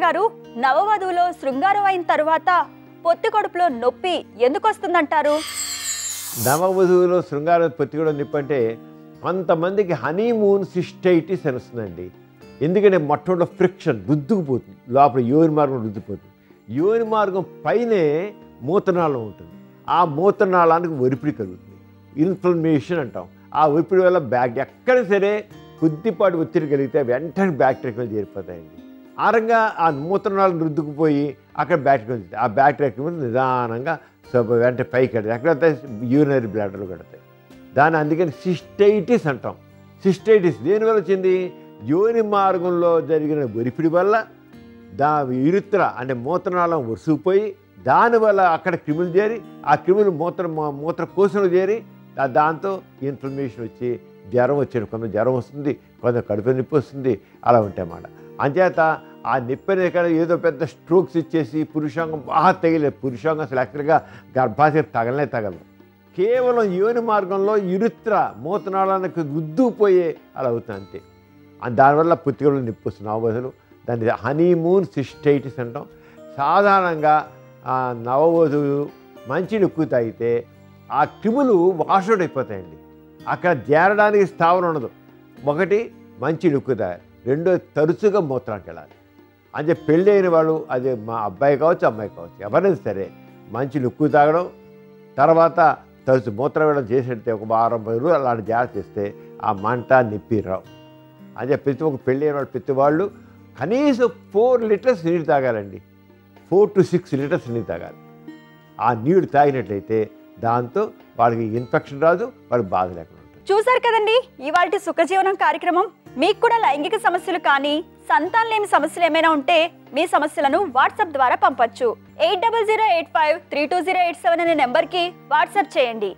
గారు నవవధువులో శృంగారం అయిన తర్వాత పొత్తి కడుపులో నొప్పి ఎందుకు వస్తుందంటారు? నవవధువులో శృంగారం పొత్తికడుపు నొప్పి అంటే కొంతమందికి హనీమూన్ సిస్టైటిస్ అని వస్తుందండి. ఎందుకంటే మొట్టమొదటి ఫ్రిక్షన్ రుద్దుకుపోతుంది, లోపల యోని మార్గం రుద్దుకుపోతుంది. యోని మార్గం పైనే మూత్రనాళం ఉంటుంది. ఆ మూత్రనాళానికి ఒరిపిడి కలుగుతుంది, ఇన్ఫ్లమేషన్ అంటాం. ఆ ఒరిపిడి వల్ల ఎక్కడ సరే కొద్దిపాటి ఒత్తిడి కలిగితే వెంటనే బ్యాక్టీరియా చేరిపోతాయండి. ఆ రకంగా ఆ మూత్రనాళం రుద్దుకుపోయి అక్కడ బ్యాక్టీరియా, ఆ బ్యాక్టీరియా నిదానంగా వెంటనే పైకి కడతాయి, ఎక్కడైతే యూరినరీ బ్లాడర్లు కడతాయి. దాన్ని అందుకని సిస్టైటిస్ అంటాం. సిస్టైటిస్ దేనివల్ల వచ్చింది? యోని మార్గంలో జరిగిన ఒరిపిడి వల్ల యురిత్ర అంటే మూత్రనాళం వరుసుకుపోయి దానివల్ల అక్కడ క్రిములు చేరి ఆ క్రిములు మూత్రకోశంలో చేరి దాంతో ఇన్ఫ్లమేషన్ వచ్చి జ్వరం వచ్చేది. కొంత జ్వరం వస్తుంది, కొంత కడుపు నొప్పి వస్తుంది, అలా ఉంటాయన్నమాట. అంచేత ఆ నొప్పి అనేది ఏదో పెద్ద స్ట్రోక్స్ ఇచ్చేసి పురుషాంగం బాగా తగిలేదు. పురుషాంగం అసలు యాక్చువల్గా గర్భాశయం తగలదు. కేవలం యోని మార్గంలో యురిత్ర మూత్రనాళానికి రుద్దుకుపోయే అలా అవుతుంది అంతే. దానివల్ల పొత్తికడుపులో నొప్పి వస్తుంది నవవధువులు. దాన్ని హనీమూన్ సిస్టైటిస్ అంటాం. సాధారణంగా నవవధువులు మంచినీళ్ళు ఎక్కువ తాగితే ఆ క్రిములు వాషౌట్ అయిపోతాయండి. అక్కడ చేరడానికి స్థావరం ఉండదు. ఒకటి మంచినీళ్ళు ఎక్కువ తాగాలి, రెండో తరచుగా మూత్రానికి వెళ్ళాలి. అంటే పెళ్ళి అయిన వాళ్ళు, అది మా అబ్బాయి కావచ్చు అమ్మాయి కావచ్చు, ఎవరైనా సరే మంచినీళ్ళు ఎక్కువ తాగడం, తర్వాత తరచు మూత్రం వెళ్ళడం చేసేస్తే ఒక వారం 10 రోజులు అలాంటి జాగ్రత్త చేస్తే ఆ మంట నొప్పి రావు. అంటే ప్రతి ఒక్క పెళ్ళి అయిన వాళ్ళు ప్రతి వాళ్ళు కనీసం 4 లీటర్స్ నీళ్ళు తాగాలండి. 4 to 6 లీటర్స్ నీళ్ళు తాగాలి. ఆ నీళ్ళు తాగినట్లయితే దాంతో వాళ్ళకి ఇన్ఫెక్షన్ రాదు, వాళ్ళకి బాధ లేకుండా ఉంటుంది. చూసారు కదండి ఇవాల్టి సుఖజీవనం కార్యక్రమం. మీకు కూడా లైంగిక సమస్యలు కానీ సంతానలేమి సమస్యలు ఏమైనా ఉంటే మీ సమస్యలను వాట్సాప్ ద్వారా పంపొచ్చు. 8008532087 అనే నెంబర్కి వాట్సాప్ చేయండి.